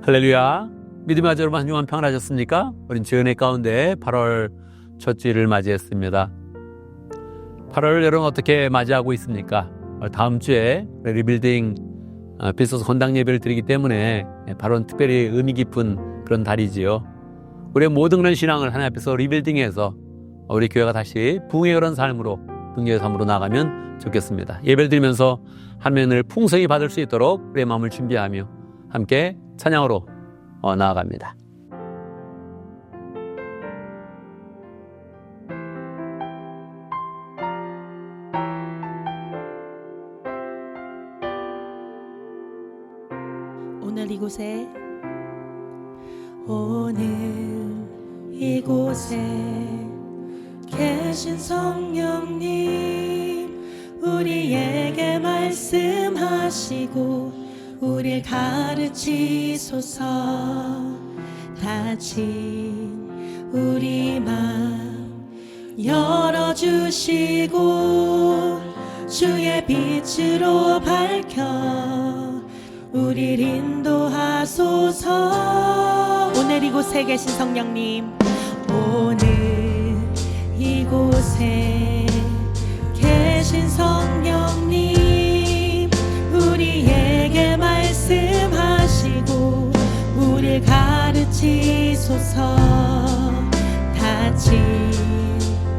할렐루야. 믿음의 아자 여러분, 한 주간 평안하셨습니까? 우린 주연의 가운데 8월 첫 주일을 맞이했습니다. 8월 여러분 어떻게 맞이하고 있습니까? 다음 주에 리빌딩 비소스 건당 예배를 드리기 때문에 8월은 특별히 의미 깊은 그런 달이지요. 우리의 모든 그런 신앙을 하나님 앞에서 리빌딩해서 우리 교회가 다시 부흥의 그런 삶으로, 등교의 삶으로 나가면 좋겠습니다. 예배를 드리면서 하나님을 풍성히 받을 수 있도록 우리의 마음을 준비하며 함께 찬양으로 나아갑니다. 오늘 이곳에 계신 성령님, 우리에게 말씀하시고 우릴 가르치소서. 닫힌 우리 맘 열어주시고 주의 빛으로 밝혀 우릴 인도하소서. 오늘 이곳에 계신 성령님, 오늘 이곳에 계신 성령님, 우리에게 말씀하시고 우릴 가르치소서. 닫힌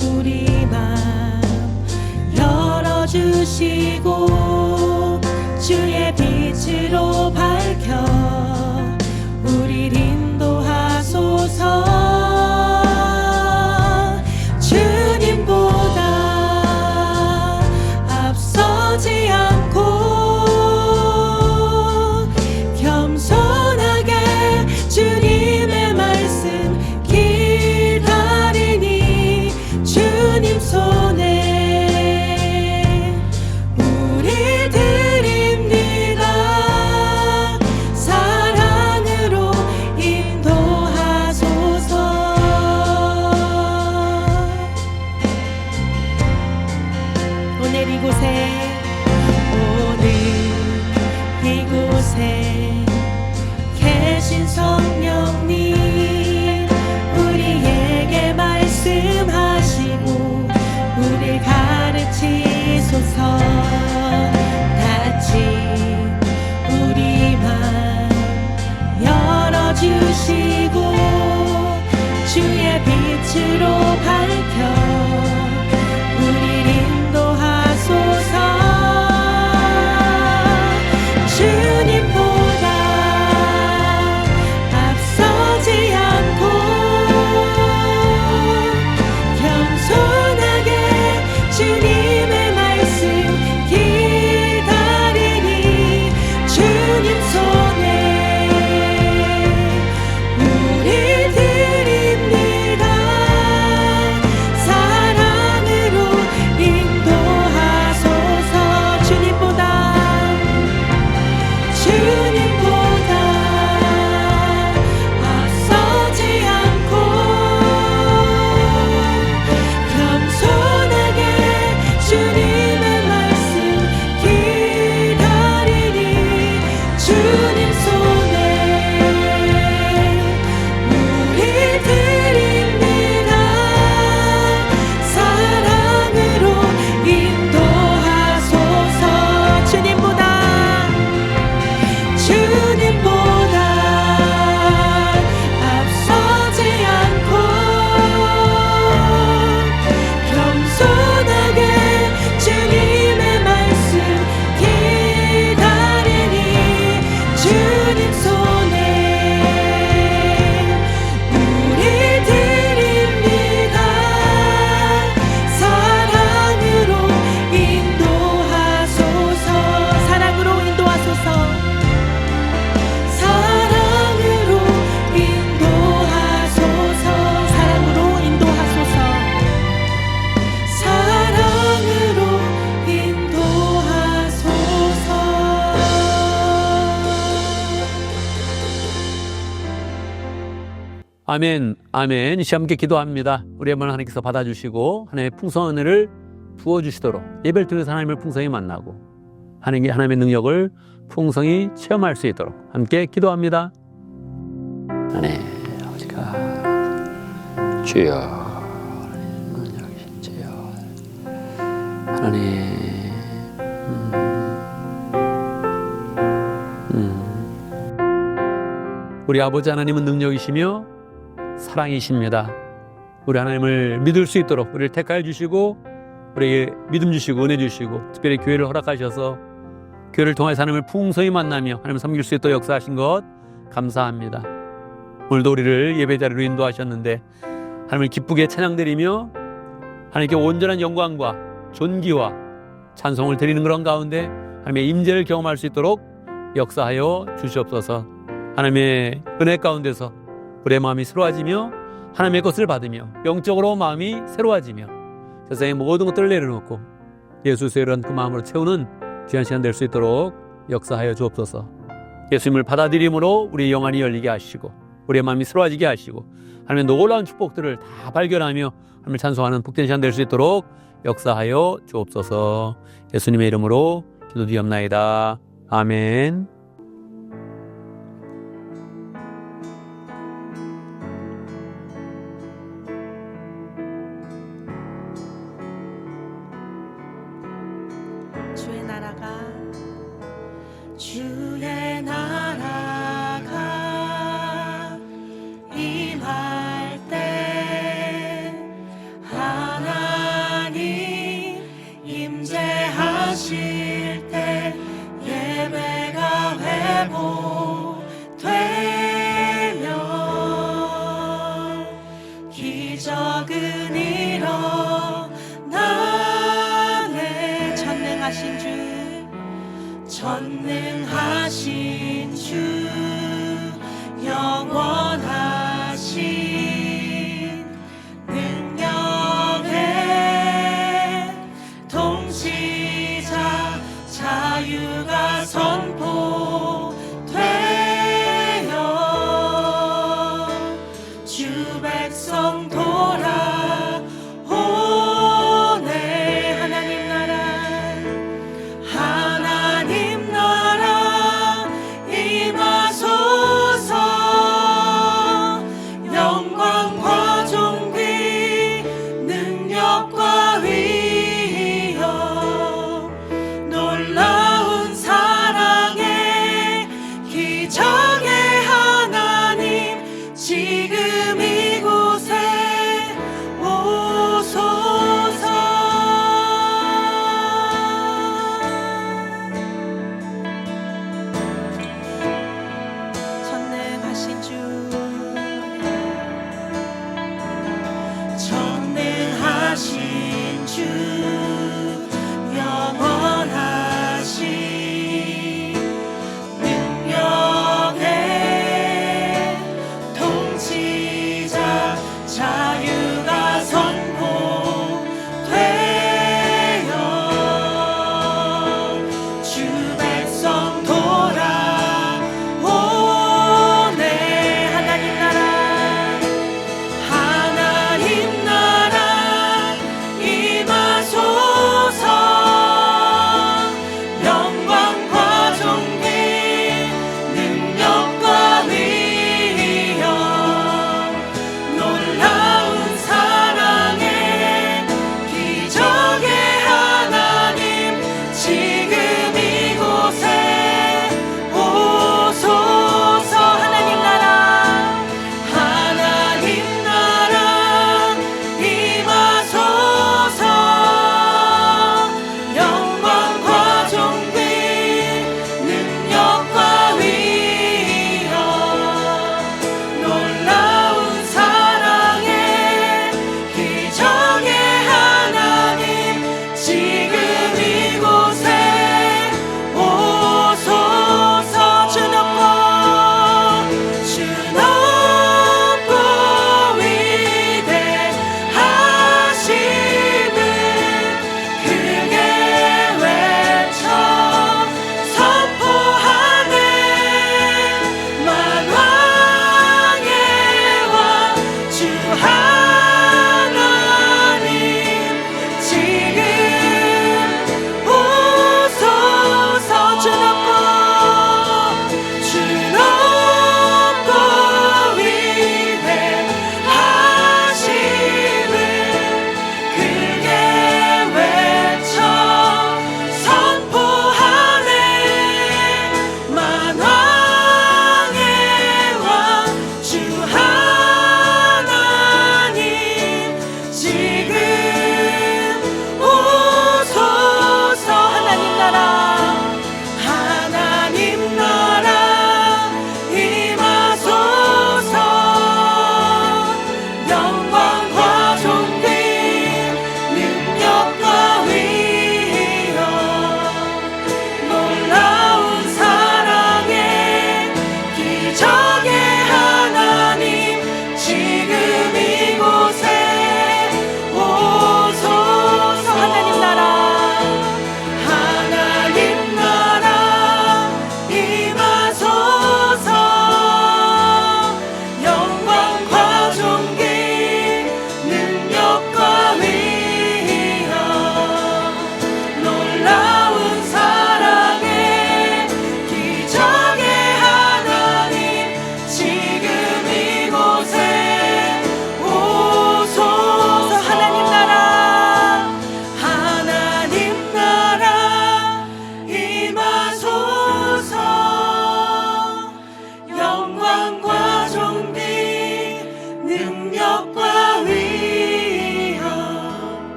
우리 맘 열어주시고 주의 빛으로 밝혀 우릴 인도하소서. 주님보다 앞서지 않고 겸손하게 주님의 말씀 기다리니 주님 손에 우리 드립니다. 사랑으로 인도하소서. 오늘 이곳에 계신 성령님, 우리에게 말씀하시고 우릴 가르치소서. 닫힌 우리 맘 열어주시고 주의 빛으로 밝혀 우릴 인도하소서. 주님보다 앞서지 않고 겸손하게 주님의 말씀 기다리니 주님 손에 우리 드립니다. 사랑으로 인도하소서. 주님보다 앞서지 않고 겸손하게 주님의 말씀 기다리니 주님 손에 우리 드립니다. 사랑으로 인도하소서. 주님보다 앞서지 않고 겸손하게 주님의 말씀 기다리니 주님 손에 우리 드립니다. 사랑으로 인도하소서. 사랑으로 인도하소서. 사랑으로 인도하소서. 사랑으로 인도하소서. 사랑으로 인도하소서. 아멘, 아멘. 이 시간 함께 기도합니다. 우리 한번 하나님께서 받아주시고 하나님의 풍성한 은혜를 부어주시도록 예배를 통해서 하나님을 풍성히 만나고 하나님의 능력을 풍성히 체험할 수 있도록 함께 기도합니다. 하나님 아버지가 주여 능력이신 주여 하나님 우리 아버지 하나님은 능력이시며 사랑이십니다. 우리 하나님을 믿을 수 있도록 우리를 택하여 주시고 우리에게 믿음 주시고 은혜 주시고 특별히 교회를 허락하셔서 교회를 통해 하나님을 풍성히 만나며 하나님을 섬길 수 있도록 역사하신 것 감사합니다. 오늘도 우리를 예배자리로 인도하셨는데 하나님을 기쁘게 찬양드리며 하나님께 온전한 영광과 존귀와 찬송을 드리는 그런 가운데 하나님의 임재를 경험할 수 있도록 역사하여 주시옵소서. 하나님의 은혜 가운데서 우리의 마음이 새로워지며 하나님의 것을 받으며 영적으로 마음이 새로워지며 세상의 모든 것들을 내려놓고 예수의 이런 그 마음으로 채우는 귀한 시간 될 수 있도록 역사하여 주옵소서. 예수님을 받아들임으로 우리의 영안이 열리게 하시고 우리의 마음이 새로워지게 하시고 하나님의 놀라운 축복들을 다 발견하며 하나님을 찬송하는 복된 시간 될 수 있도록 역사하여 주옵소서. 예수님의 이름으로 기도드리옵나이다. 아멘. 주의 나라가 임할 때 하나님 임재하실 때 예배가 회복되며 기적은 일어나네. 전능하신 주 영원하신 능력의 통치자 자유가 선포되어 주 백성 돌아오네. 하나님 나라 임하소서. 영광과 존귀 능력과 위엄 놀라운 사랑의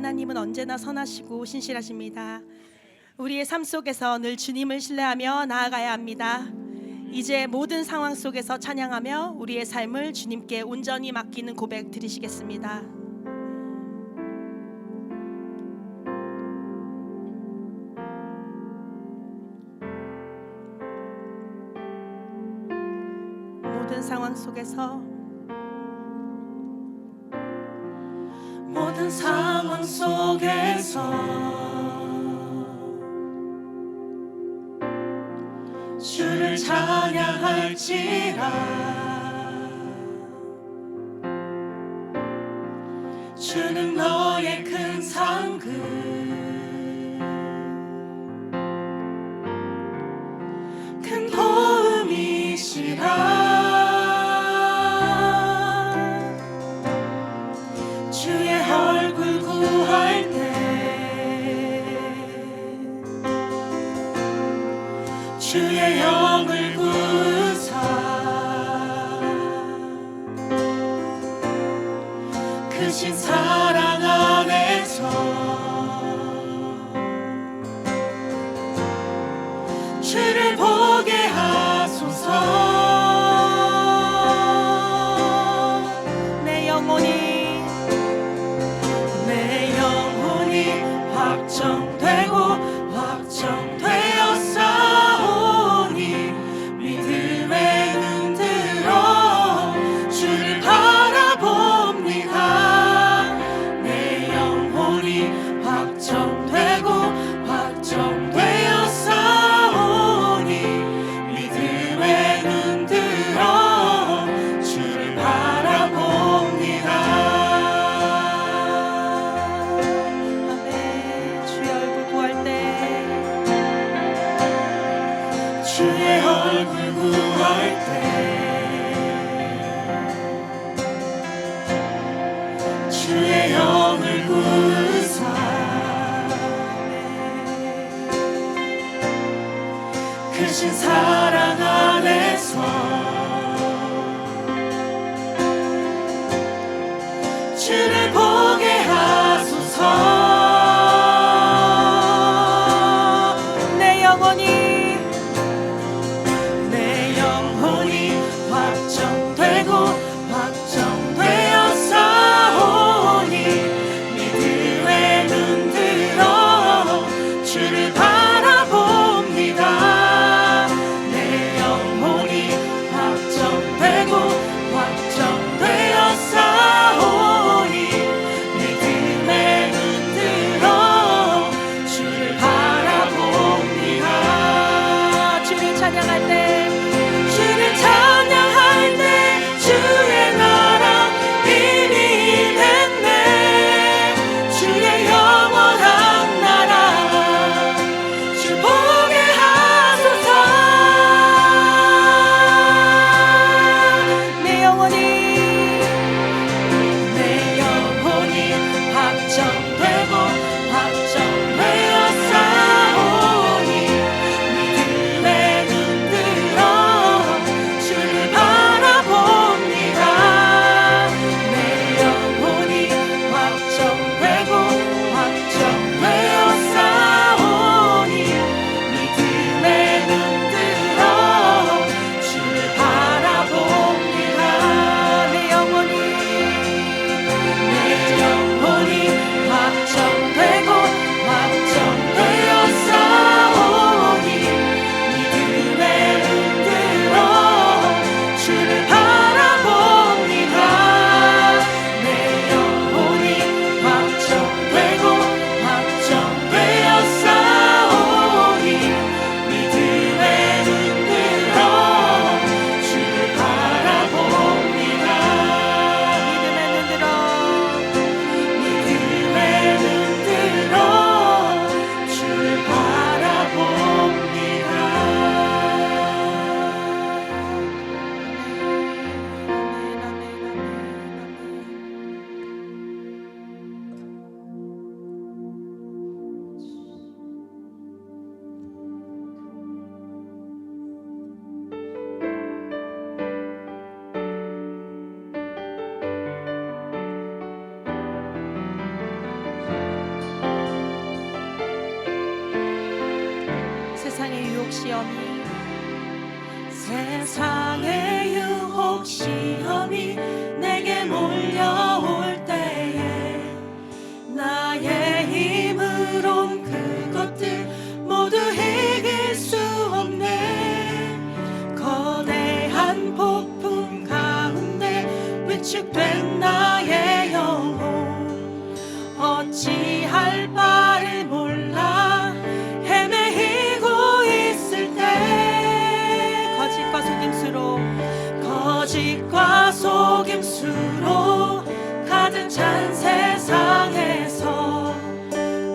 하나님은 언제나 선하시고 신실하십니다. 우리의 삶 속에서 늘 주님을 신뢰하며 나아가야 합니다. 이제 모든 상황 속에서 찬양하며 우리의 삶을 주님께 온전히 맡기는 고백 드리시겠습니다. 모든 상황 속에서 모든 상황 속에서 주를 찬양할지라. 주는 너의 큰 상급, 큰 도움이시라. 주의 얼굴 구할 때 주의 영을 구사 크신 사랑 안에서 주를 보게 하소서. 내 영혼이 확정되고 확정되어 싸우니 믿음에 눈 들어 주를 바라봅니다. 내 영혼이 확정되고 확정되어 싸우니 믿음에 눈 들어 주를 바라봅니다. 주의 얼굴 구할 때 주의 영을 구사 크신 사랑 안에서 주를 보게 하소서. 내 영혼이 확정되고 확정되어 싸우니 믿음에 눈 들어 주를 바라봅니다. 내 시험이 세상의 유혹 시험이 내게 몰려올 때에 나의 힘으론 그것들 모두 이길 수 없네. 거대한 폭풍 가운데 위축된 나의 영혼 어찌할 바를 몰라 헤매이고 있을 때 거짓과 속임수로 가득 찬 세상에서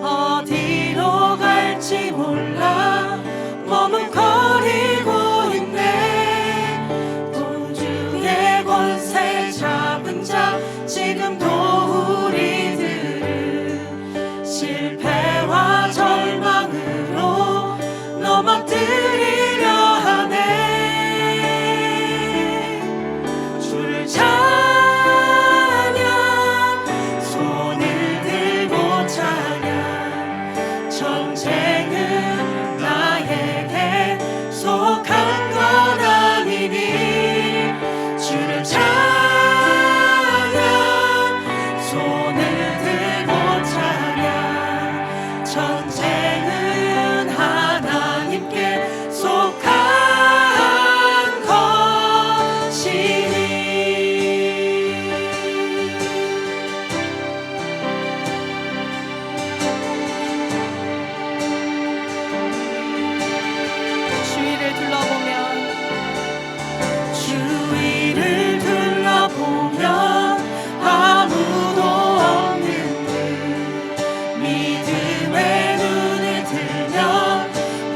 어디로 갈지 몰라 머뭇거리고 있네. 우주의 권세 잡은 자 지금도 우리들을 실패와 절망으로 넘어뜨리려 하네. 주를 찬양 손을 들고 찬양 전쟁은 나에게 속한 건 아니니 주를 찬양 손을 들고 찬양 전쟁은 하나님께 속한 것이니. 주위를 둘러보면 아무도 없는 듯 믿음의 눈을 들면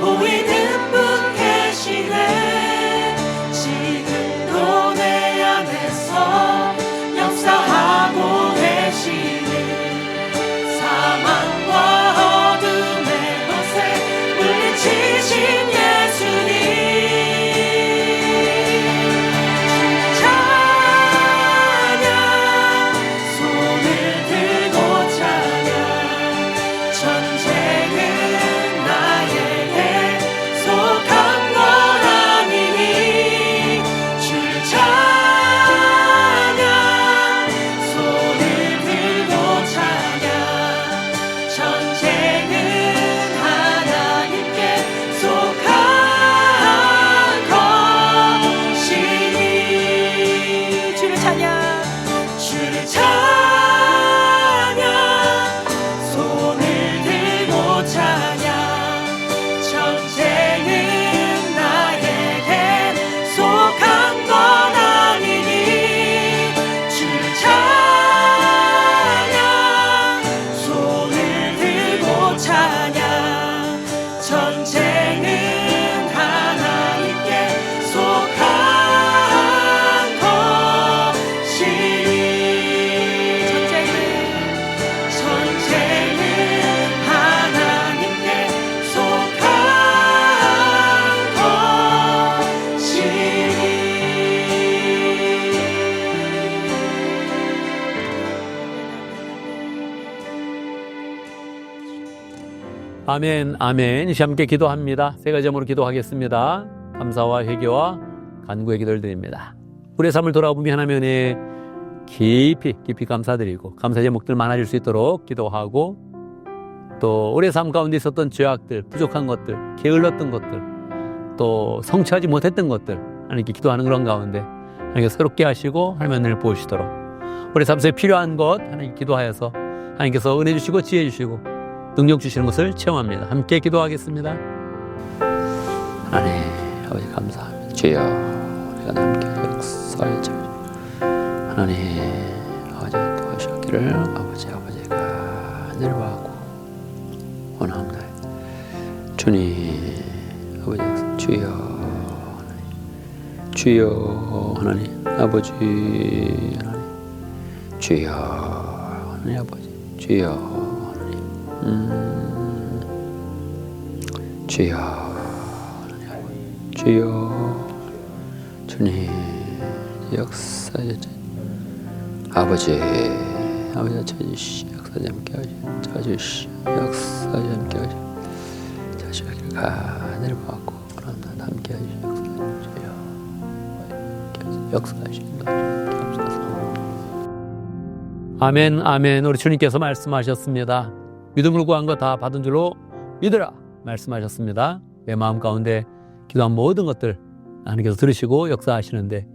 보이는 분 계시네. 지금도 내 안에서 역사하고 계시는 사망과 어둠의 것에 물리치신 예수님 찬양 손을 들고 찬양 전쟁은 나에게 속한 건 아니니 주를 찬양 손을 들고 찬양 전쟁은 하나님께 속한 것이니. 주를 찬양 손을 들고 찬양 전쟁은 나에게 속한 건 아니니 주를 찬양 손을 들고 찬양 전쟁은 하나님께 속한 것이니. 전쟁은 하나님께 속한 것이니. 아멘, 아멘. 이 시간 함께 기도합니다. 세 가지 점으로 기도하겠습니다. 감사와 회개와 간구의 기도를 드립니다. 우리의 삶을 돌아보며 하나님의 은혜에 깊이 감사드리고 감사 제목들 많아질 수 있도록 기도하고 또 우리의 삶 가운데 있었던 죄악들, 부족한 것들, 게을렀던 것들 또 성취하지 못했던 것들 하나님께 기도하는 그런 가운데 하나님께 새롭게 하시고 하나님의 은혜를 부으시도록 우리 삶 속에 필요한 것 하나님께 기도하여서 하나님께서 은혜 주시고 지혜 주시고 능력 주시는 것을 체험합니다. 함께 기도하겠습니다. 하나님 아버지 감사합니다. 주여 우리가 함께 역사의 절 하나님 아버지 도와주셨기를 아버지가 내려와고 원합니다. 주님 아버지 주여 하나님 주여 하나님 아버지 하나님 주여 하나님 아버지 주여 주여 주여 주님 역사에 아버지 찾으시 역사에 함께 하시오 찾으시 역사에 함께 하시오 자식을 가늘고 축원합니다. 함께 하시옵소서. 역사하신다. 아멘, 아멘. 우리 주님께서 말씀하셨습니다. 믿음으로 구한 거 다 받은 줄로 믿으라 말씀하셨습니다. 내 마음 가운데 기도한 모든 것들 하나님께서 들으시고 역사하시는데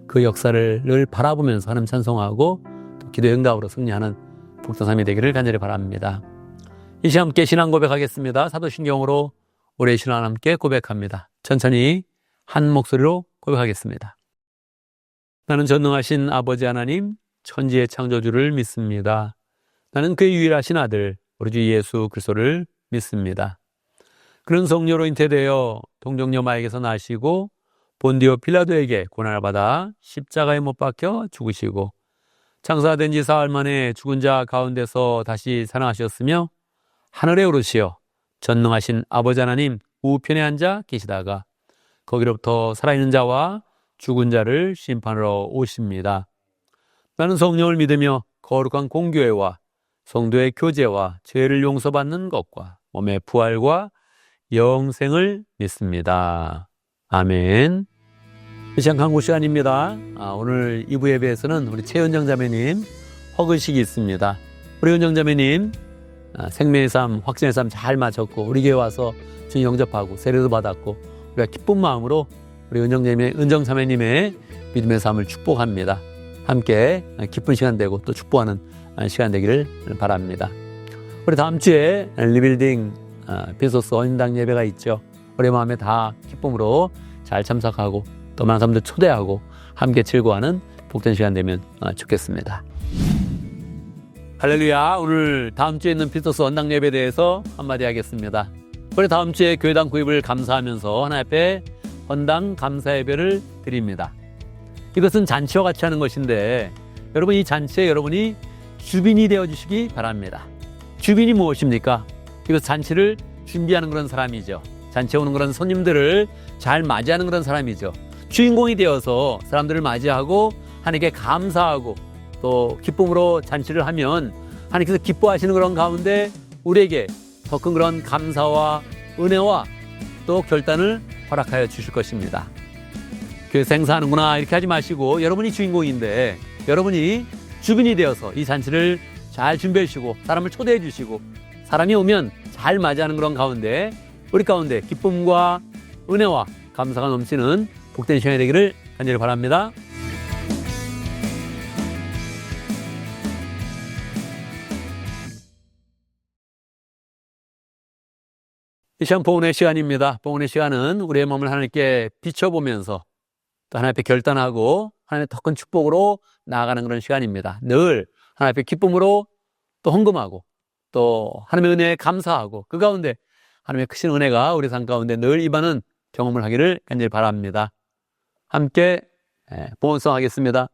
그 역사를 늘 바라보면서 하나님 찬송하고 또 기도의 응답으로 승리하는 복된 삶이 되기를 간절히 바랍니다. 이 시간 함께 신앙 고백하겠습니다. 사도신경으로 올해 신앙 함께 고백합니다. 천천히 한 목소리로 고백하겠습니다. 나는 전능하신 아버지 하나님 천지의 창조주를 믿습니다. 나는 그의 유일하신 아들 우리 주 예수 그리스도를 믿습니다. 그는 성녀로 잉태되어 동정녀 마에게서 나시고 본디오 필라도에게 고난을 받아 십자가에 못 박혀 죽으시고 장사된 지 사흘 만에 죽은 자 가운데서 다시 살아나셨으며 하늘에 오르시어 전능하신 아버지 하나님 우편에 앉아 계시다가 거기로부터 살아있는 자와 죽은 자를 심판하러 오십니다. 나는 성령을 믿으며 거룩한 공교회와 성도의 교제와 죄를 용서받는 것과 몸의 부활과 영생을 믿습니다. 아멘. 이 시간 강구 시간입니다. 오늘 2부 예배에서는 우리 최은정 자매님 허글식이 있습니다. 우리 은정 자매님 생명의 삶, 확신의 삶 잘 마쳤고 우리 교회 와서 주님 영접하고 세례도 받았고 우리가 기쁜 마음으로 우리 은정 자매님의 믿음의 삶을 축복합니다. 함께 기쁜 시간 되고 또 축복하는 시간 되기를 바랍니다. 우리 다음 주에 리빌딩 비소스 원인당 예배가 있죠. 우리 마음에 다 기쁨으로 잘 참석하고 또 많은 사람들 초대하고 함께 즐거워하는 복된 시간 되면 좋겠습니다. 할렐루야. 오늘 다음 주에 있는 비소스 원당 예배에 대해서 한마디 하겠습니다. 우리 다음 주에 교회당 구입을 감사하면서 하나님 앞에 헌당 감사 예배를 드립니다. 이것은 잔치와 같이 하는 것인데 여러분 이 잔치에 여러분이 주빈이 되어주시기 바랍니다. 주빈이 무엇입니까? 이것 잔치를 준비하는 그런 사람이죠. 잔치에 오는 그런 손님들을 잘 맞이하는 그런 사람이죠. 주인공이 되어서 사람들을 맞이하고 하나님께 감사하고 또 기쁨으로 잔치를 하면 하나님께서 기뻐하시는 그런 가운데 우리에게 더 큰 그런 감사와 은혜와 또 결단을 허락하여 주실 것입니다. 교회에서 행사하는구나 이렇게 하지 마시고 여러분이 주인공인데 여러분이 주빈이 되어서 이 잔치를 잘 준비해 주시고 사람을 초대해 주시고 사람이 오면 잘 맞이하는 그런 가운데 우리 가운데 기쁨과 은혜와 감사가 넘치는 복된 시간이 되기를 간절히 바랍니다. 이 시간 봉헌의 시간입니다. 봉헌의 시간은 우리의 몸을 하나님께 비춰보면서 또 하나님 앞에 결단하고 하나님의 더 큰 축복으로 나아가는 그런 시간입니다. 늘 하나님 앞에 기쁨으로 또 헌금하고 또 하나님의 은혜에 감사하고 그 가운데 하나님의 크신 은혜가 우리 삶 가운데 늘 임하는 경험을 하기를 간절히 바랍니다. 함께 봉헌송 하겠습니다.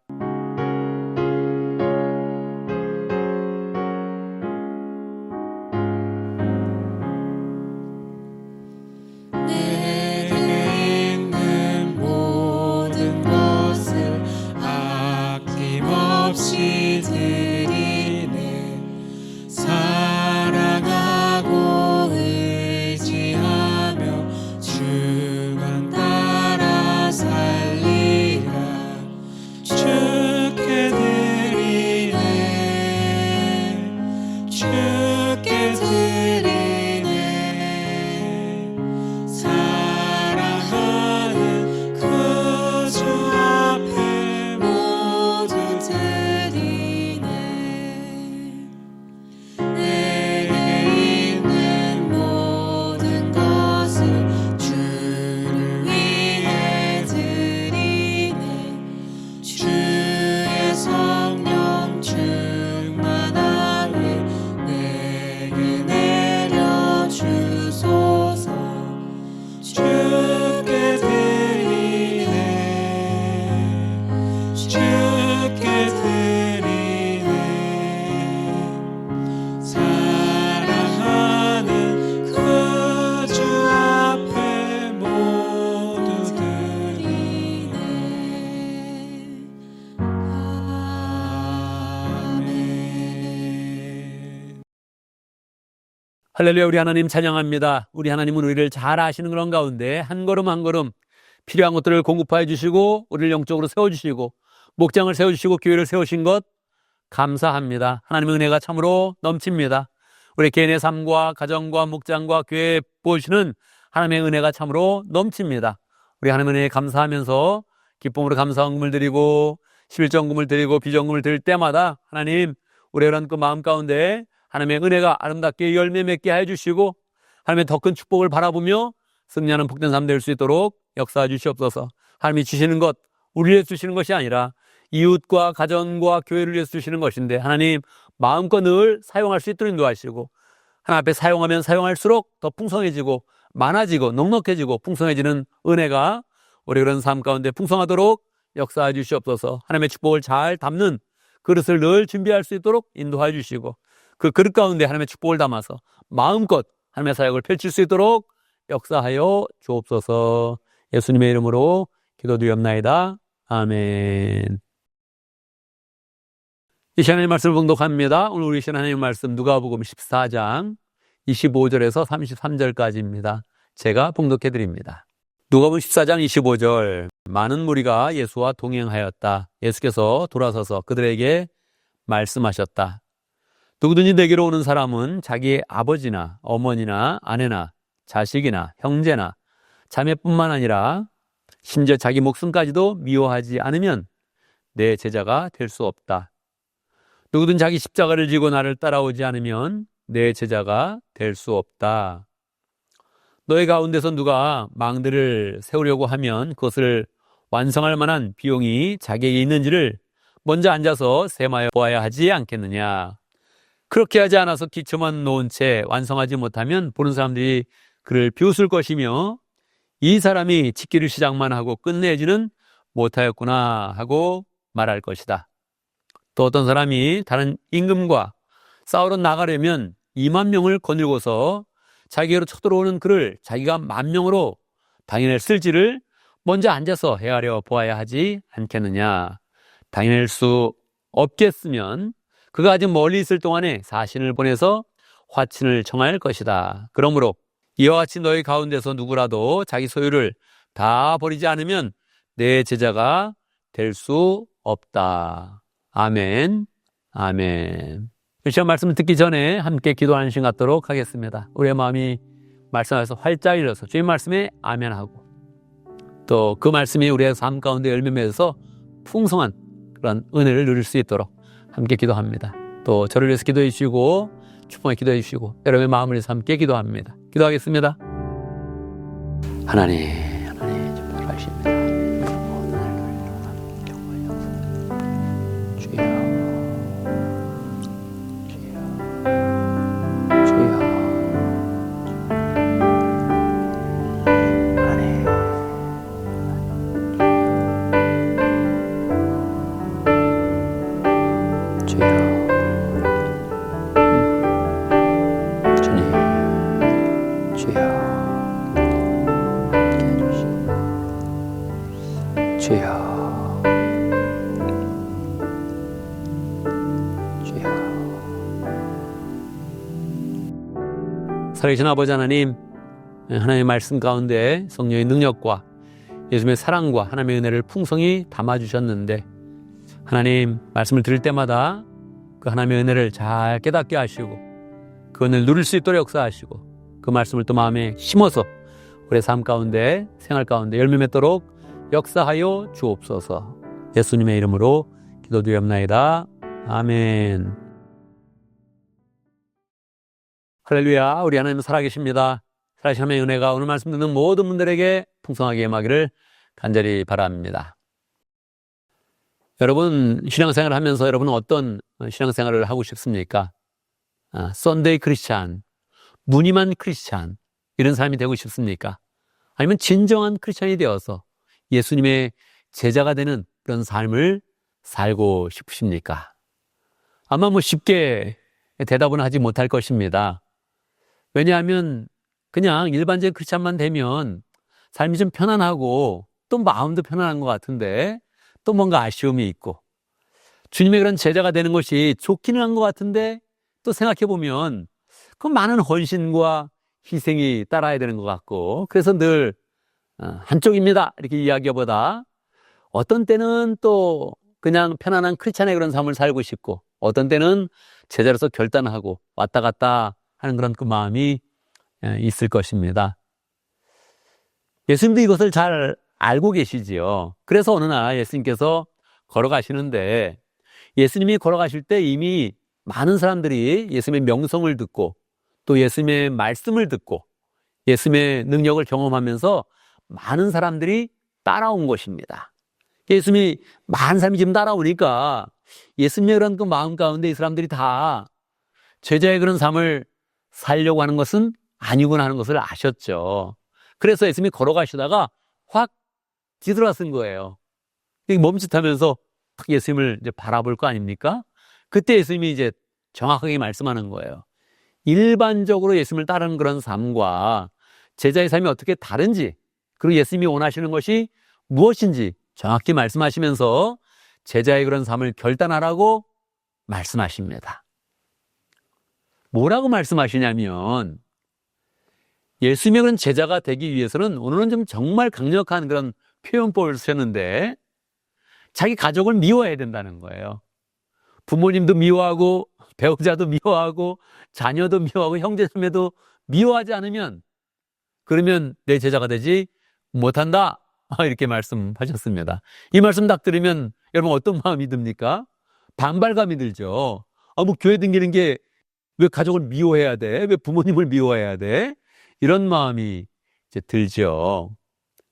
할렐루야, 우리 하나님 찬양합니다. 우리 하나님은 우리를 잘 아시는 그런 가운데 한 걸음 한 걸음 필요한 것들을 공급하여 주시고 우리를 영적으로 세워주시고 목장을 세워주시고 교회를 세우신 것 감사합니다. 하나님의 은혜가 참으로 넘칩니다. 우리 개인의 삶과 가정과 목장과 교회에 보시는 하나님의 은혜가 참으로 넘칩니다. 우리 하나님의 은혜에 감사하면서 기쁨으로 감사헌금을 드리고 11전금을 드리고 비전금을 드릴 때마다 하나님 우리의 그런 그 마음 가운데 하나님의 은혜가 아름답게 열매 맺게 해주시고 하나님의 더 큰 축복을 바라보며 승리하는 복된 삶 될 수 있도록 역사해 주시옵소서. 하나님이 주시는 것 우리를 위해서 주시는 것이 아니라 이웃과 가정과 교회를 위해서 주시는 것인데 하나님 마음껏 늘 사용할 수 있도록 인도하시고 하나님 앞에 사용하면 사용할수록 더 풍성해지고 많아지고 넉넉해지고 풍성해지는 은혜가 우리 그런 삶 가운데 풍성하도록 역사해 주시옵소서. 하나님의 축복을 잘 담는 그릇을 늘 준비할 수 있도록 인도해 주시고 그 그릇 가운데 하나님의 축복을 담아서 마음껏 하나님의 사역을 펼칠 수 있도록 역사하여 주옵소서. 예수님의 이름으로 기도드리옵나이다. 아멘. 이 시간의 말씀을 봉독합니다. 오늘 우리 시간 하나님의 말씀 누가복음 14장 25절에서 33절까지입니다. 제가 봉독해 드립니다. 누가복음 14장 25절 많은 무리가 예수와 동행하였다. 예수께서 돌아서서 그들에게 말씀하셨다. 누구든지 내게로 오는 사람은 자기의 아버지나 어머니나 아내나 자식이나 형제나 자매뿐만 아니라 심지어 자기 목숨까지도 미워하지 않으면 내 제자가 될 수 없다. 누구든 자기 십자가를 지고 나를 따라오지 않으면 내 제자가 될 수 없다. 너희 가운데서 누가 망대를 세우려고 하면 그것을 완성할 만한 비용이 자기에게 있는지를 먼저 앉아서 세마여 보아야 하지 않겠느냐. 그렇게 하지 않아서 기초만 놓은 채 완성하지 못하면 보는 사람들이 그를 비웃을 것이며 이 사람이 짓기를 시작만 하고 끝내지는 못하였구나 하고 말할 것이다. 또 어떤 사람이 다른 임금과 싸우러 나가려면 2만 명을 거느리고서 자기로 쳐들어오는 그를 자기가 10,000명으로 당해낼 쓸지를 먼저 앉아서 헤아려 보아야 하지 않겠느냐. 당해낼 수 없겠으면 그가 아직 멀리 있을 동안에 사신을 보내서 화친을 청할 것이다. 그러므로 이와 같이 너희 가운데서 누구라도 자기 소유를 다 버리지 않으면 내 제자가 될 수 없다. 아멘. 아멘. 이 시간 말씀을 듣기 전에 함께 기도하는 시간 갖도록 하겠습니다. 우리의 마음이 말씀 안에서 활짝 일어서 주님 말씀에 아멘하고 또 그 말씀이 우리의 삶 가운데 열매 맺어서 풍성한 그런 은혜를 누릴 수 있도록 함께 기도합니다. 또 저를 위해서 기도해 주시고 축복에 기도해 주시고 여러분의 마음을 위해서 함께 기도합니다. 기도하겠습니다. 하나님 정말 하십니다. 살아계신 아버지 하나님, 하나님의 말씀 가운데 성령의 능력과 예수님의 사랑과 하나님의 은혜를 풍성히 담아주셨는데 하나님 말씀을 들을 때마다 그 하나님의 은혜를 잘 깨닫게 하시고 그 은혜를 누릴 수 있도록 역사하시고 그 말씀을 또 마음에 심어서 우리의 삶 가운데 생활 가운데 열매 맺도록 역사하여 주옵소서. 예수님의 이름으로 기도드리옵나이다. 아멘. 할렐루야. 우리 하나님 살아계십니다. 살아계신 하나님의 은혜가 오늘 말씀 듣는 모든 분들에게 풍성하게 임하기를 간절히 바랍니다. 여러분 신앙생활을 하면서 여러분은 어떤 신앙생활을 하고 싶습니까? 썬데이 크리스찬, 무늬만 크리스찬 이런 사람이 되고 싶습니까? 아니면 진정한 크리스찬이 되어서 예수님의 제자가 되는 그런 삶을 살고 싶으십니까? 아마 쉽게 대답은 하지 못할 것입니다. 왜냐하면 그냥 일반적인 크리스찬만 되면 삶이 좀 편안하고 또 마음도 편안한 것 같은데 또 뭔가 아쉬움이 있고 주님의 그런 제자가 되는 것이 좋기는 한 것 같은데 또 생각해보면 그 많은 헌신과 희생이 따라야 되는 것 같고, 그래서 늘 한쪽입니다 이렇게 이야기보다 어떤 때는 또 그냥 편안한 크리스찬의 그런 삶을 살고 싶고, 어떤 때는 제자로서 결단하고 왔다 갔다 하는 그런 그 마음이 있을 것입니다. 예수님도 이것을 잘 알고 계시지요. 그래서 어느 날 예수님께서 걸어가시는데, 예수님이 걸어가실 때 이미 많은 사람들이 예수님의 명성을 듣고 또 예수님의 말씀을 듣고 예수님의 능력을 경험하면서 많은 사람들이 따라온 것입니다. 예수님이 많은 사람이 지금 따라오니까 예수님의 그런 그 마음 가운데 이 사람들이 다 제자의 그런 삶을 살려고 하는 것은 아니구나 하는 것을 아셨죠. 그래서 예수님이 걸어가시다가 확 뒤돌아선 거예요. 멈칫하면서 딱 예수님을 이제 바라볼 거 아닙니까? 그때 예수님이 이제 정확하게 말씀하는 거예요. 일반적으로 예수님을 따르는 그런 삶과 제자의 삶이 어떻게 다른지, 그리고 예수님이 원하시는 것이 무엇인지 정확히 말씀하시면서 제자의 그런 삶을 결단하라고 말씀하십니다. 뭐라고 말씀하시냐면, 예수님의 그런 제자가 되기 위해서는 오늘은 좀 정말 강력한 그런 표현법을 쓰셨는데, 자기 가족을 미워해야 된다는 거예요. 부모님도 미워하고 배우자도 미워하고 자녀도 미워하고 형제자매도 미워하지 않으면, 그러면 내 제자가 되지 못한다 이렇게 말씀하셨습니다. 이 말씀 딱 들으면 여러분 어떤 마음이 듭니까? 반발감이 들죠. 뭐 교회 다니는 게 왜 가족을 미워해야 돼? 왜 부모님을 미워해야 돼? 이런 마음이 이제 들죠.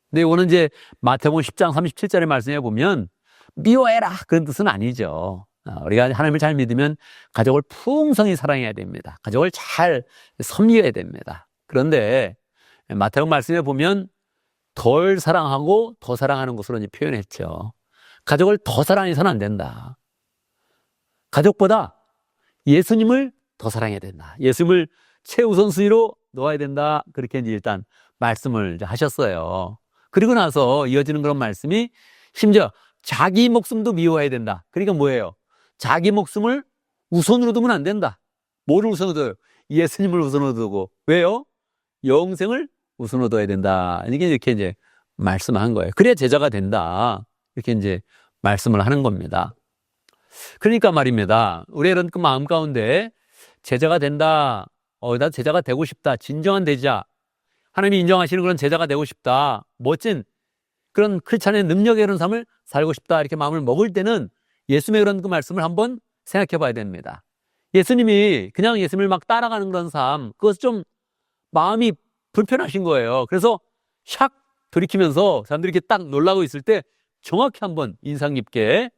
근데 이거는 이제 마태복음 10장 37절의 말씀에 보면 미워해라 그런 뜻은 아니죠. 우리가 하나님을 잘 믿으면 가족을 풍성히 사랑해야 됩니다. 가족을 잘 섬겨야 됩니다. 그런데 마태복음 말씀에 보면 덜 사랑하고 더 사랑하는 것으로 이제 표현했죠. 가족을 더 사랑해서는 안 된다. 가족보다 예수님을 더 사랑해야 된다. 예수님을 최우선순위로 놓아야 된다. 그렇게 이제 일단 말씀을 이제 하셨어요. 그리고 나서 이어지는 그런 말씀이 심지어 자기 목숨도 미워해야 된다. 그러니까 뭐예요? 자기 목숨을 우선으로 두면 안 된다. 뭐를 우선으로 둬요? 예수님을 우선으로 두고. 왜요? 영생을 우선으로 둬야 된다. 이렇게 이제 말씀한 거예요. 그래야 제자가 된다. 이렇게 이제 말씀을 하는 겁니다. 그러니까 말입니다. 우리 이런 그 마음 가운데 제자가 된다. 나 제자가 되고 싶다. 진정한 제자. 하나님이 인정하시는 그런 제자가 되고 싶다. 멋진 그런 크리스찬의 능력의 이런 삶을 살고 싶다. 이렇게 마음을 먹을 때는 예수님의 그런 그 말씀을 한번 생각해 봐야 됩니다. 예수님이 그냥 예수님을 막 따라가는 그런 삶, 그것은 좀 마음이 불편하신 거예요. 그래서 샥 돌이키면서 사람들이 이렇게 딱 놀라고 있을 때 정확히 한번 인상 깊게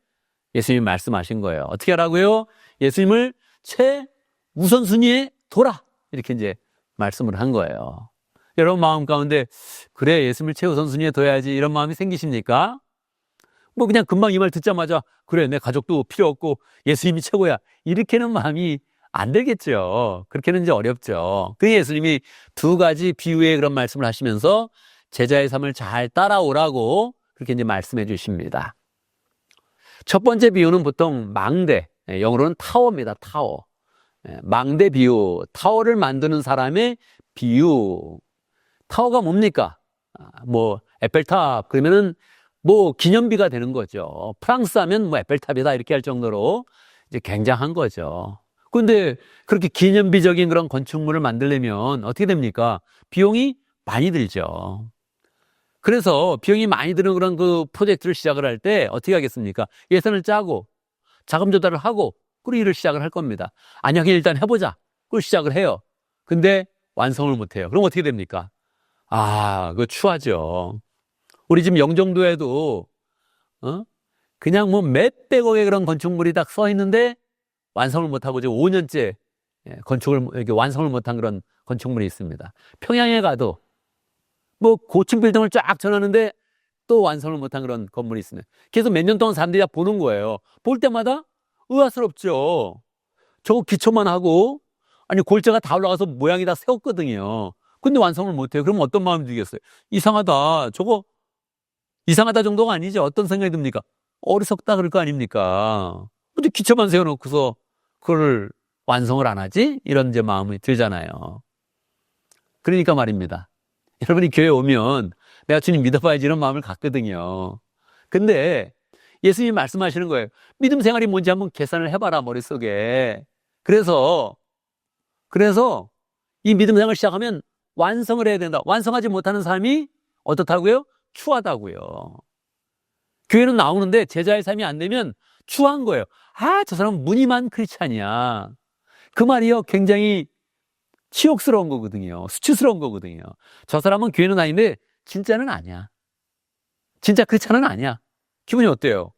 예수님이 말씀하신 거예요. 어떻게 하라고요? 예수님을 최우선순위에 둬라. 이렇게 이제 말씀을 한 거예요. 여러분 마음 가운데 그래 예수님을 최우선순위에 둬야지 이런 마음이 생기십니까? 뭐 그냥 금방 이 말 듣자마자 그래 내 가족도 필요 없고 예수님이 최고야 이렇게는 마음이 안 되겠죠. 그렇게는 이제 어렵죠. 그 예수님이 두 가지 비유의 그런 말씀을 하시면서 제자의 삶을 잘 따라오라고 그렇게 이제 말씀해 주십니다. 첫 번째 비유는 보통 망대, 영어로는 타워입니다. 타워. 망대 비유, 타워를 만드는 사람의 비유. 타워가 뭡니까? 뭐 에펠탑 그러면은 뭐 기념비가 되는 거죠. 프랑스 하면 뭐 에펠탑이다 이렇게 할 정도로 이제 굉장한 거죠. 그런데 그렇게 기념비적인 그런 건축물을 만들려면 어떻게 됩니까? 비용이 많이 들죠. 그래서 비용이 많이 드는 그런 그 프로젝트를 시작을 할 때 어떻게 하겠습니까? 예산을 짜고 자금 조달을 하고 그리고 일을 시작을 할 겁니다. 아니야, 그냥 일단 해보자. 그걸 시작을 해요. 근데 완성을 못 해요. 그럼 어떻게 됩니까? 그거 추하죠. 우리 지금 영종도에도 그냥 뭐 몇백억의 그런 건축물이 딱 써 있는데 완성을 못하고 지금 5년째 건축을 이렇게 완성을 못한 그런 건축물이 있습니다. 평양에 가도 뭐 고층 빌딩을 쫙 쳐놨는데 또 완성을 못한 그런 건물이 있습니다. 계속 몇 년 동안 사람들이 다 보는 거예요. 볼 때마다 의아스럽죠. 저거 기초만 하고 아니 골재가 다 올라가서 모양이 다 세웠거든요. 근데 완성을 못해요. 그럼 어떤 마음이 들겠어요? 이상하다. 저거 이상하다 정도가 아니죠. 어떤 생각이 듭니까? 어리석다 그럴 거 아닙니까? 근데 기초만 세워놓고서 그걸 완성을 안 하지? 이런 이제 마음이 들잖아요. 그러니까 말입니다. 여러분이 교회 오면 내가 주님 믿어봐야지 이런 마음을 갖거든요. 근데 예수님이 말씀하시는 거예요. 믿음 생활이 뭔지 한번 계산을 해봐라, 머릿속에. 그래서 이 믿음 생활을 시작하면 완성을 해야 된다. 완성하지 못하는 삶이 어떻다고요? 추하다고요. 교회는 나오는데 제자의 삶이 안 되면 추한 거예요. 아, 저 사람은 무늬만 크리스찬이야. 그 말이요, 굉장히 치욕스러운 거거든요. 수치스러운 거거든요. 저 사람은 교회는 아닌데 진짜는 아니야. 진짜 크리스찬은 아니야. 기분이 어때요?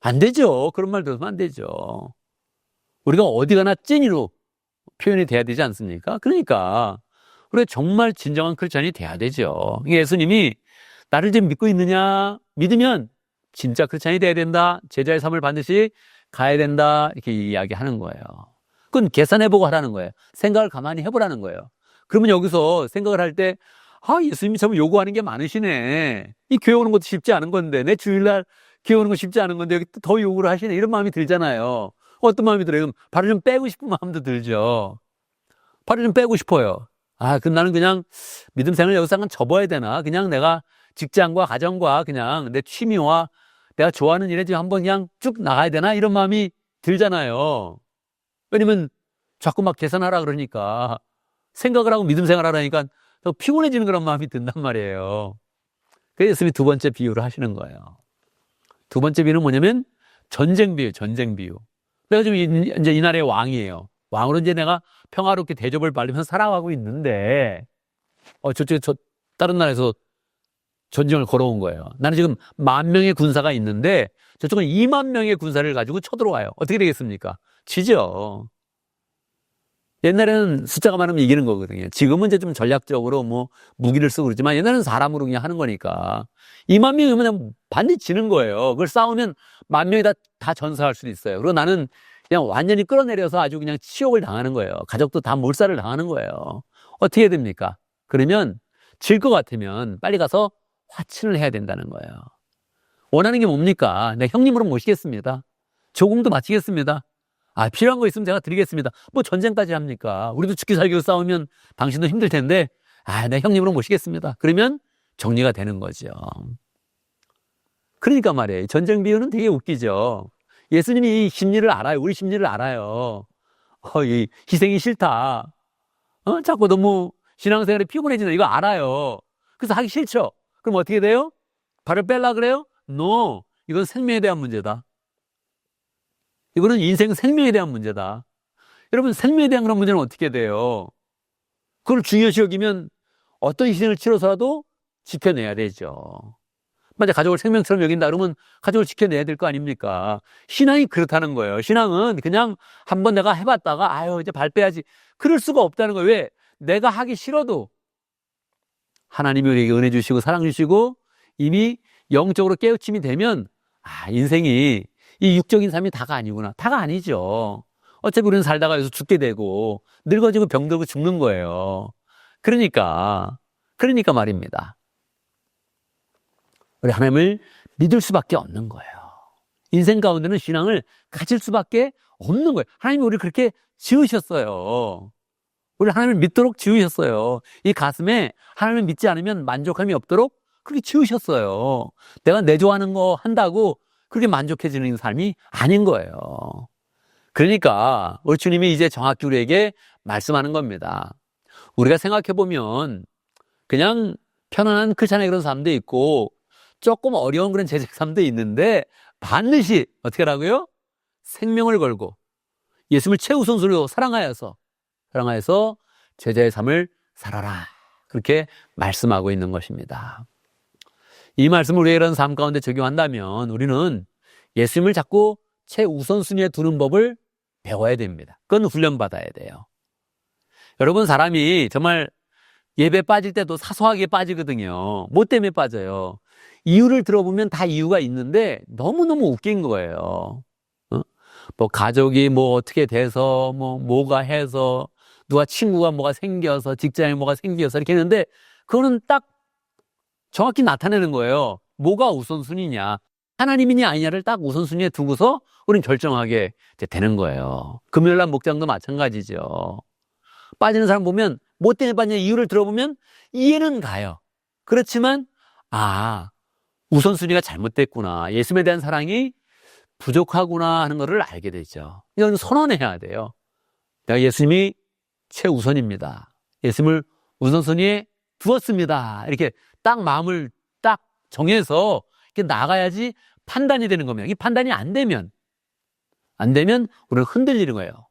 안 되죠. 그런 말 들으면 안 되죠. 우리가 어디 가나 찐이로 표현이 돼야 되지 않습니까? 그러니까 우리가 정말 진정한 크리스찬이 돼야 되죠. 예수님이 나를 지금 믿고 있느냐? 믿으면 진짜 크리스찬이 돼야 된다. 제자의 삶을 반드시 가야 된다. 이렇게 이야기하는 거예요. 그건 계산해보고 하라는 거예요. 생각을 가만히 해보라는 거예요. 그러면 여기서 생각을 할 때, 아, 예수님이 참 요구하는 게 많으시네. 이 교회 오는 것도 쉽지 않은 건데, 내 주일날 교회 오는 거 쉽지 않은 건데, 여기 더 요구를 하시네. 이런 마음이 들잖아요. 어떤 마음이 들어요? 그럼 발을 좀 빼고 싶은 마음도 들죠. 발을 좀 빼고 싶어요. 아, 그럼 나는 그냥 믿음 생활을 여기서 한번 접어야 되나? 그냥 내가 직장과 가정과 그냥 내 취미와 내가 좋아하는 일에 지금 한번 그냥 쭉 나가야 되나? 이런 마음이 들잖아요. 왜냐면 자꾸 막 계산하라 그러니까, 생각을 하고 믿음 생활하라니까 더 피곤해지는 그런 마음이 든단 말이에요. 그래서 예수님이 두 번째 비유를 하시는 거예요. 두 번째 비유는 뭐냐면 전쟁 비유, 전쟁 비유. 내가 지금 이제 이 나라의 왕이에요. 왕으로 이제 내가 평화롭게 대접을 받으면서 살아가고 있는데, 저쪽에 다른 나라에서 전쟁을 걸어온 거예요. 나는 지금 10,000명의 군사가 있는데 저쪽은 20,000명의 군사를 가지고 쳐들어와요. 어떻게 되겠습니까? 지죠. 옛날에는 숫자가 많으면 이기는 거거든요. 지금은 이제 좀 전략적으로 뭐 무기를 쓰고 그러지만 옛날에는 사람으로 그냥 하는 거니까 20,000명이면 반드시 지는 거예요. 그걸 싸우면 10,000명이 다 전사할 수도 있어요. 그리고 나는 그냥 완전히 끌어내려서 아주 그냥 치욕을 당하는 거예요. 가족도 다 몰살을 당하는 거예요. 어떻게 해야 됩니까? 그러면 질 것 같으면 빨리 가서 화친을 해야 된다는 거예요. 원하는 게 뭡니까? 내 형님으로 모시겠습니다. 조공도 마치겠습니다. 아, 필요한 거 있으면 제가 드리겠습니다. 뭐 전쟁까지 합니까? 우리도 죽기 살기로 싸우면 당신도 힘들 텐데, 아, 내 형님으로 모시겠습니다. 그러면 정리가 되는 거죠. 그러니까 말이에요. 전쟁 비유는 되게 웃기죠. 예수님이 이 심리를 알아요. 우리 심리를 알아요. 이 희생이 싫다. 자꾸 너무 신앙생활에 피곤해진다. 이거 알아요. 그래서 하기 싫죠. 그럼 어떻게 돼요? 발을 뺄라 그래요? No. 이건 생명에 대한 문제다. 이거는 인생 생명에 대한 문제다. 여러분, 생명에 대한 그런 문제는 어떻게 돼요? 그걸 중요시 여기면 어떤 희생을 치러서라도 지켜내야 되죠. 만약 가족을 생명처럼 여긴다 그러면 가족을 지켜내야 될 거 아닙니까? 신앙이 그렇다는 거예요. 신앙은 그냥 한번 내가 해봤다가 아유 이제 발 빼야지. 그럴 수가 없다는 거예요. 왜? 내가 하기 싫어도 하나님이 우리에게 은혜 주시고 사랑 주시고 이미 영적으로 깨우침이 되면 아, 인생이 이 육적인 삶이 다가 아니구나. 다가 아니죠. 어차피 우리는 살다가 여기서 죽게 되고 늙어지고 병들고 죽는 거예요. 그러니까 말입니다. 우리 하나님을 믿을 수밖에 없는 거예요. 인생 가운데는 신앙을 가질 수밖에 없는 거예요. 하나님이 우리를 그렇게 지으셨어요. 우리 하나님을 믿도록 지으셨어요. 이 가슴에 하나님을 믿지 않으면 만족함이 없도록 그렇게 지으셨어요. 내가 내 좋아하는 거 한다고 그렇게 만족해지는 삶이 아닌 거예요. 그러니까 우리 주님이 이제 정확히 우리에게 말씀하는 겁니다. 우리가 생각해보면 그냥 편안한 크리스찬의 그런 삶도 있고 조금 어려운 그런 제적 삶도 있는데 반드시 어떻게 하라고요? 생명을 걸고 예수님을 최우선순위로 사랑하여서 제자의 삶을 살아라. 그렇게 말씀하고 있는 것입니다. 이 말씀을 우리의 이런 삶 가운데 적용한다면 우리는 예수님을 자꾸 최우선순위에 두는 법을 배워야 됩니다. 그건 훈련받아야 돼요. 여러분, 사람이 정말 예배 빠질 때도 사소하게 빠지거든요. 뭐 때문에 빠져요? 이유를 들어보면 다 이유가 있는데 너무너무 웃긴 거예요. 뭐 가족이 뭐 어떻게 돼서 뭐가 해서 누가 친구가 뭐가 생겨서 직장에 뭐가 생겨서 이렇게 했는데 그거는 딱 정확히 나타내는 거예요. 뭐가 우선순위냐? 하나님이냐 아니냐를 딱 우선순위에 두고서 우리는 결정하게 되는 거예요. 금요일날 목장도 마찬가지죠. 빠지는 사람 보면 뭐 때문에 빠지냐 이유를 들어보면 이해는 가요. 그렇지만 우선순위가 잘못됐구나. 예수님에 대한 사랑이 부족하구나 하는 것을 알게 되죠. 이건 선언해야 돼요. 내가 예수님이 최우선입니다. 예수님을 우선순위에 두었습니다. 이렇게 딱 마음을 딱 정해서 이렇게 나가야지 판단이 되는 겁니다. 이 판단이 안 되면 우리는 흔들리는 거예요.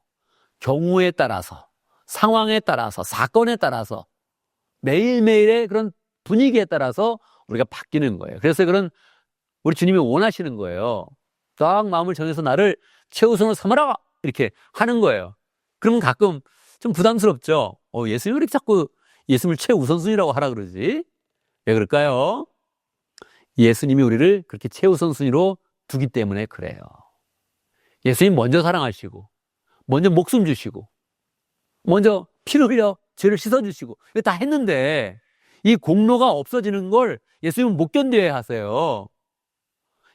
경우에 따라서, 상황에 따라서, 사건에 따라서, 매일매일의 그런 분위기에 따라서 우리가 바뀌는 거예요. 그래서 그런 우리 주님이 원하시는 거예요. 딱 마음을 정해서 나를 최우선으로 삼아라! 이렇게 하는 거예요. 그러면 가끔 좀 부담스럽죠. 예수님이 왜 이렇게 자꾸 예수님을 최우선순위라고 하라 그러지? 왜 그럴까요? 예수님이 우리를 그렇게 최우선순위로 두기 때문에 그래요. 예수님 먼저 사랑하시고, 먼저 목숨 주시고, 먼저 피를 흘려 죄를 씻어주시고, 이거 다 했는데 이 공로가 없어지는 걸 예수님은 못 견뎌야 하세요.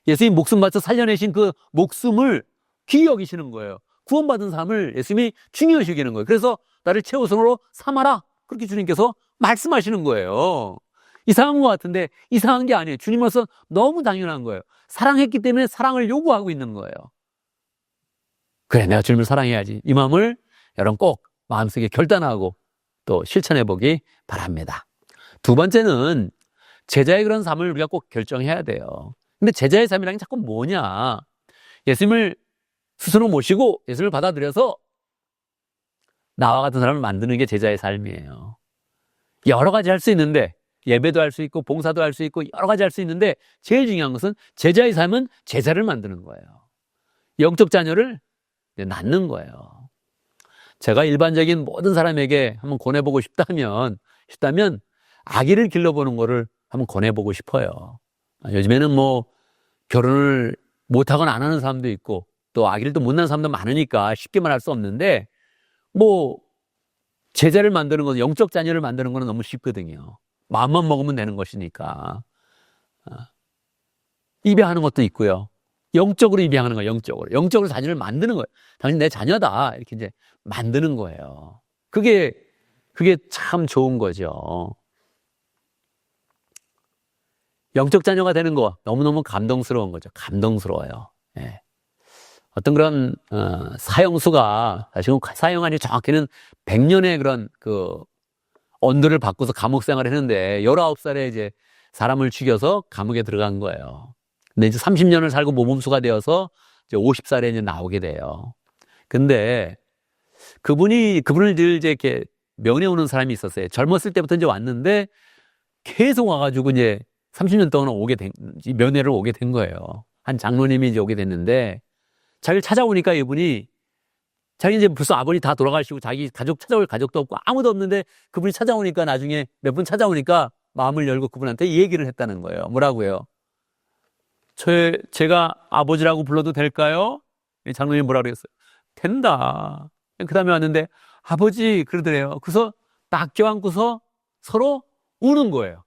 예수님 목숨 바쳐 살려내신 그 목숨을 귀히 여기시는 거예요. 구원받은 삶을 예수님이 중요시 여기는 거예요. 그래서 나를 최우선으로 삼아라. 그렇게 주님께서 말씀하시는 거예요. 이상한 것 같은데 이상한 게 아니에요. 주님으로서 너무 당연한 거예요. 사랑했기 때문에 사랑을 요구하고 있는 거예요. 그래, 내가 주님을 사랑해야지. 이 마음을 여러분 꼭 마음속에 결단하고 또 실천해 보기 바랍니다. 두 번째는 제자의 그런 삶을 우리가 꼭 결정해야 돼요. 근데 제자의 삶이라는 게 자꾸 뭐냐? 예수님을 스스로 모시고 예수님을 받아들여서 나와 같은 사람을 만드는 게 제자의 삶이에요. 여러 가지 할 수 있는데, 예배도 할 수 있고 봉사도 할 수 있고 여러 가지 할 수 있는데 제일 중요한 것은 제자의 삶은 제자를 만드는 거예요. 영적 자녀를 낳는 거예요. 제가 일반적인 모든 사람에게 한번 권해보고 싶다면 아기를 길러보는 거를 한번 권해보고 싶어요. 요즘에는 뭐 결혼을 못하거나 안 하는 사람도 있고 또 아기를 또 못 낳는 사람도 많으니까 쉽게 말할 수 없는데, 뭐 제자를 만드는 건, 영적 자녀를 만드는 건 너무 쉽거든요. 마음만 먹으면 되는 것이니까. 입양하는 것도 있고요. 영적으로 입양하는 거예요. 영적으로 자녀를 만드는 거예요. 당신 내 자녀다 이렇게 이제 만드는 거예요. 그게 참 좋은 거죠. 영적 자녀가 되는 거 너무너무 감동스러운 거죠. 감동스러워요. 예. 어떤 그런 사형수가, 지금 사형안이 정확히는 100년의 그런 그 언도를 받고서 감옥 생활을 했는데 19살에 이제 사람을 죽여서 감옥에 들어간 거예요. 근데 이제 30년을 살고 모범수가 되어서 이제 50살에 이제 나오게 돼요. 근데 그분을 늘 이제 이렇게 면회 오는 사람이 있었어요. 젊었을 때부터 이제 왔는데 계속 와가지고 이제 30년 동안 면회를 오게 된 거예요. 한 장로님이 이제 오게 됐는데, 자기를 찾아오니까 이분이, 자기 이제 벌써 아버지 다 돌아가시고 자기 가족 찾아올 가족도 없고 아무도 없는데 그분이 찾아오니까, 나중에 몇 분 찾아오니까 마음을 열고 그분한테 이 얘기를 했다는 거예요. 뭐라고요? 제가 아버지라고 불러도 될까요? 장로님이 뭐라 그랬어요? 된다. 그 다음에 왔는데 아버지 그러더래요. 그래서 딱 껴안고서 서로 우는 거예요.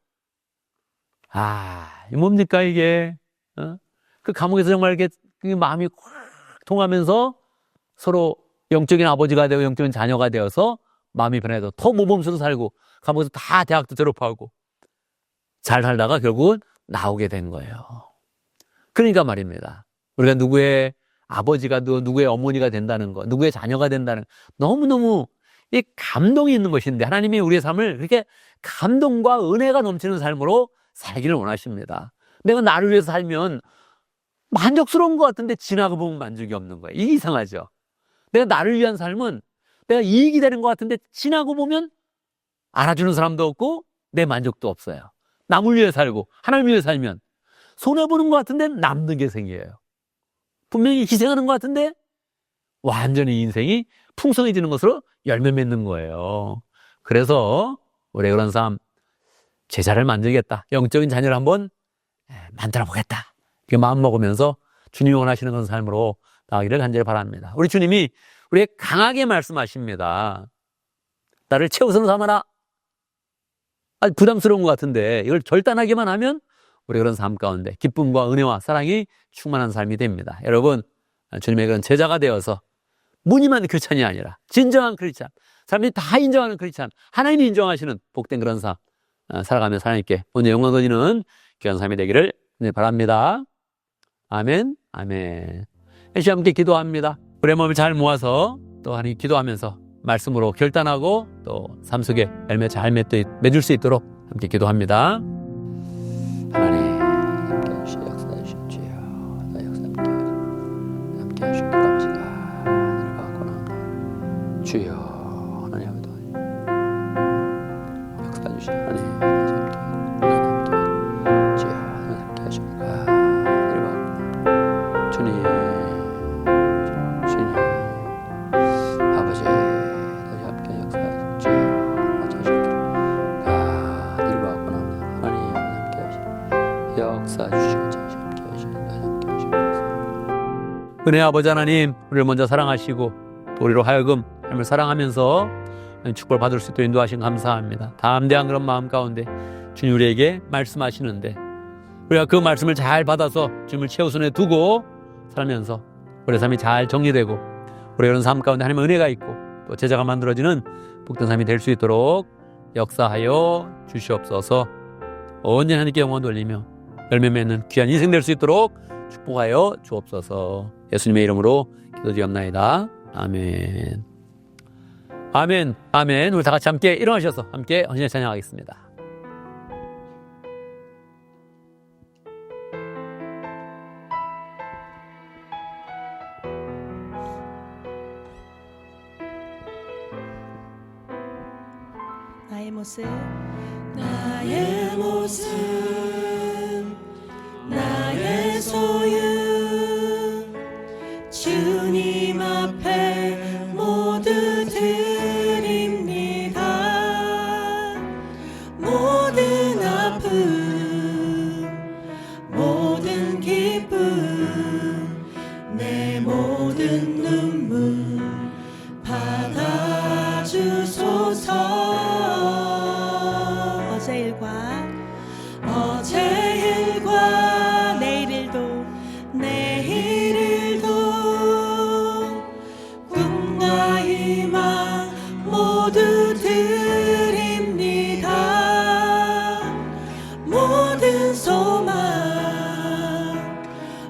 뭡니까 이게? 그 감옥에서 정말 이렇게 마음이 확 통하면서 서로 영적인 아버지가 되고 영적인 자녀가 되어서 마음이 변해서 더 모범수로 살고 감옥에서 다 대학도 졸업하고 잘 살다가 결국은 나오게 된 거예요. 그러니까 말입니다. 우리가 누구의 아버지가 누구의 어머니가 된다는 거, 누구의 자녀가 된다는 거, 너무너무 이 감동이 있는 것인데, 하나님이 우리의 삶을 그렇게 감동과 은혜가 넘치는 삶으로 살기를 원하십니다. 내가 나를 위해서 살면 만족스러운 것 같은데 지나가 보면 만족이 없는 거예요. 이게 이상하죠. 내가 나를 위한 삶은 내가 이익이 되는 것 같은데 지나고 보면 알아주는 사람도 없고 내 만족도 없어요. 남을 위해 살고 하나님을 위해 살면 손해보는 것 같은데 남는 게 생겨요. 분명히 희생하는 것 같은데 완전히 인생이 풍성해지는 것으로 열매 맺는 거예요. 그래서 우리 그런 삶, 제자를 만들겠다, 영적인 자녀를 한번 만들어 보겠다, 이렇게 마음 먹으면서 주님이 원하시는 그런 삶으로 나가기를 간절히 바랍니다. 우리 주님이 우리에게 강하게 말씀하십니다. 나를 최우선으로 삼아라. 부담스러운 것 같은데 이걸 결단하기만 하면 우리 그런 삶 가운데 기쁨과 은혜와 사랑이 충만한 삶이 됩니다. 여러분, 주님의 그런 제자가 되어서 무늬만 크리스찬이 아니라 진정한 크리스찬, 사람들이 다 인정하는 크리스찬, 하나님이 인정하시는 복된 그런 삶 살아가며 하나님께 오늘 영광 돌리는 귀한 삶이 되기를 바랍니다. 아멘, 아멘. 다시 함께 기도합니다. 우리의 몸을 잘 모아서 또 하나님 기도하면서 말씀으로 결단하고 또 삶 속에 열매 잘 맺을 수 있도록 함께 기도합니다. 하나님 함께 하시고 역사해 주십시오. 나 역사 함께 하시고 감사합니다. 하늘을 받거나 주여 하나님 아버지 역사해 주시오. 하나님 함께 주여 함께 하십니까? 하늘을 받거나 주님 아버지 다시 함께 역사해 주십시오. 역사 주시고 다시 함께 하시고 은혜 아버지 하나님, 우리를 먼저 사랑하시고 또 우리로 하여금 하나님을 사랑하면서 축복을 받을 수 있도록 인도하신 감사합니다. 담대한 그런 마음 가운데 주님 우리에게 말씀하시는데 우리가 그 말씀을 잘 받아서 주님을 최우선에 두고 살면서 우리의 삶이 잘 정리되고 우리의 그런 삶 가운데 하나님의 은혜가 있고 또 제자가 만들어지는 복된 삶이 될 수 있도록 역사하여 주시옵소서. 언제나 하나님께 영광 돌리며 열매 맺는 귀한 인생 될 수 있도록 축복하여 주옵소서. 예수님의 이름으로 기도드리옵나이다. 아멘. 아멘. 아멘. 우리 다 같이 함께 일어나셔서 함께 헌신을 찬양하겠습니다. 나의 모습 나의 모습 나의 소유 주님 앞에 모두 드립니다. 모든 아픔 모든 기쁨 내 모든 눈물 받아주소서. 어제 일과 내일 일도 꿈과 희망 모두 드립니다. 모든 소망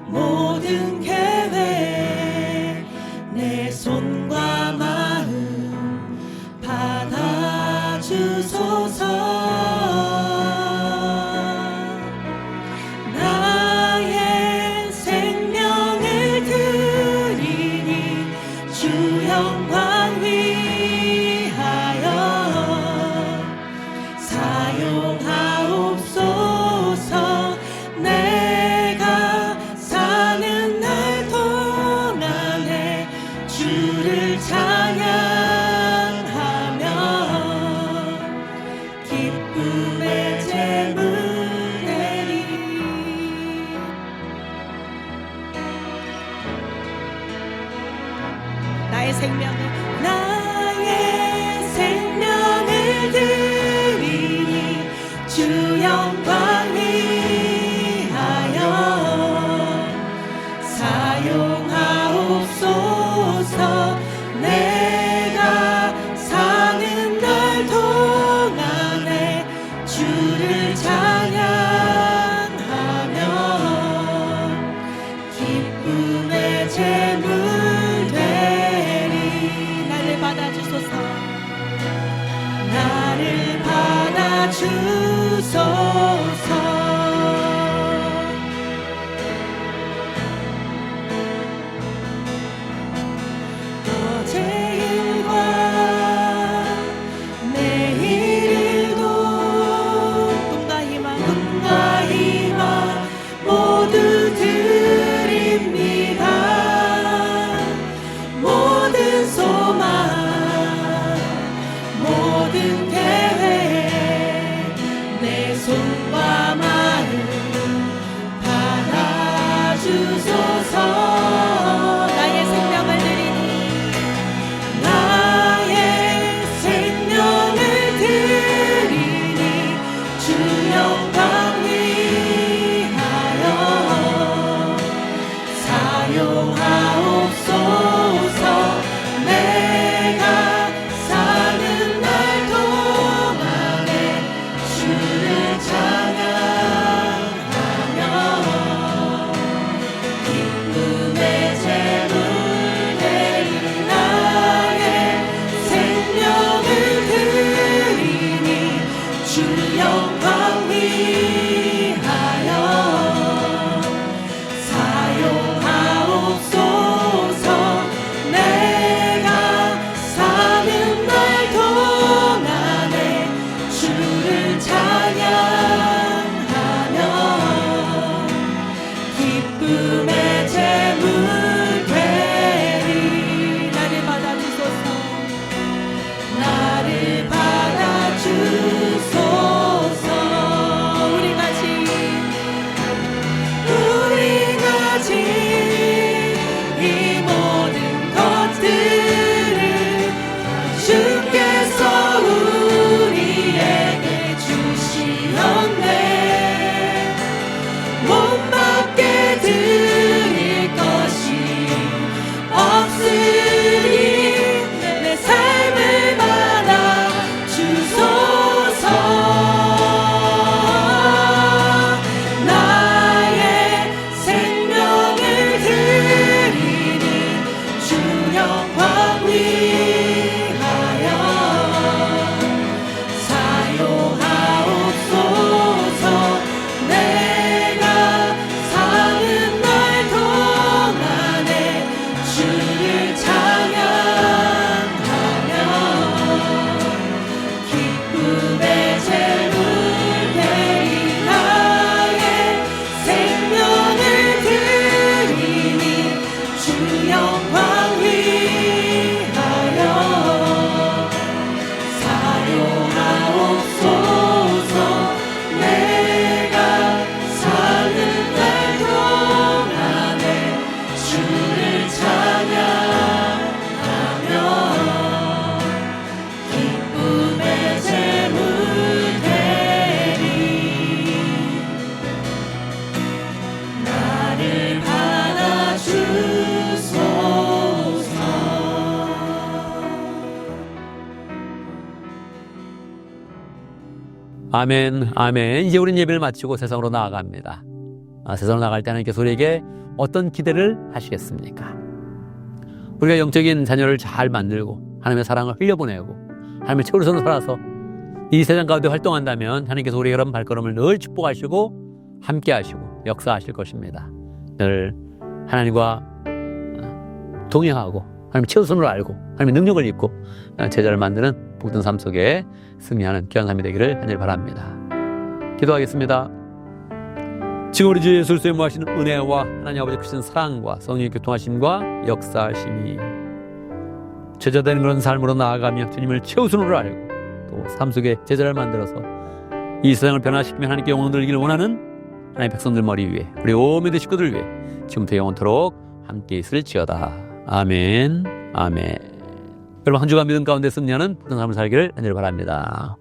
모든 계획 내 손과 마음 받아주소서. 영광 위하여 사용하옵소서. 내가 사는 날 동안에 주를 찬양하며 기쁨의 제물 되리. 나의 생명을 드리니 주 영광 위하여 사용하옵소서. 내가 사는 날 동안에 주를 찬양하며 기쁨의 제물 나를 받아주소서. 위하여 사용하옵소서. 내가 사는 날 동안에 주를 찬양하며 기쁨의 제물 드리 나의 생명을 드리니 주 영광 위하여 사용하옵소서. 내가 사는 날 동안에 주를 찬양하며 기쁨의 제물 드리 나를 받아주소서. 아멘, 아멘. 이제 우리는 예배를 마치고 세상으로 나아갑니다. 세상으로 나갈 때 하나님께서 우리에게 어떤 기대를 하시겠습니까? 우리가 영적인 자녀를 잘 만들고 하나님의 사랑을 흘려보내고 하나님의 최우선으로 살아서 이 세상 가운데 활동한다면 하나님께서 우리의 그런 발걸음을 늘 축복하시고 함께 하시고 역사하실 것입니다. 늘 하나님과 동행하고 하나님의 최우선으로 알고 하나님의 능력을 입고 제자를 만드는 복된 삶 속에 승리하는 귀한 삶이 되기를 간절히 바랍니다. 기도하겠습니다. 지금 우리 주 예수 그리스도의 무하신 은혜와 하나님 아버지 크신 사랑과 성령의 교통하심과 역사하심이 제자되는 그런 삶으로 나아가며 주님을 최우선으로 알고 또 삶 속에 제자를 만들어서 이 세상을 변화시키며 하나님께 영광 돌리기를 원하는 하나님의 백성들 머리 위에 우리 온 믿는 식구들 위해 지금부터 영원토록 함께 있을지어다. 아멘, 아멘. 여러분 한 주간 믿음 가운데 승리하는 복된 삶을 살기를 간절히 바랍니다.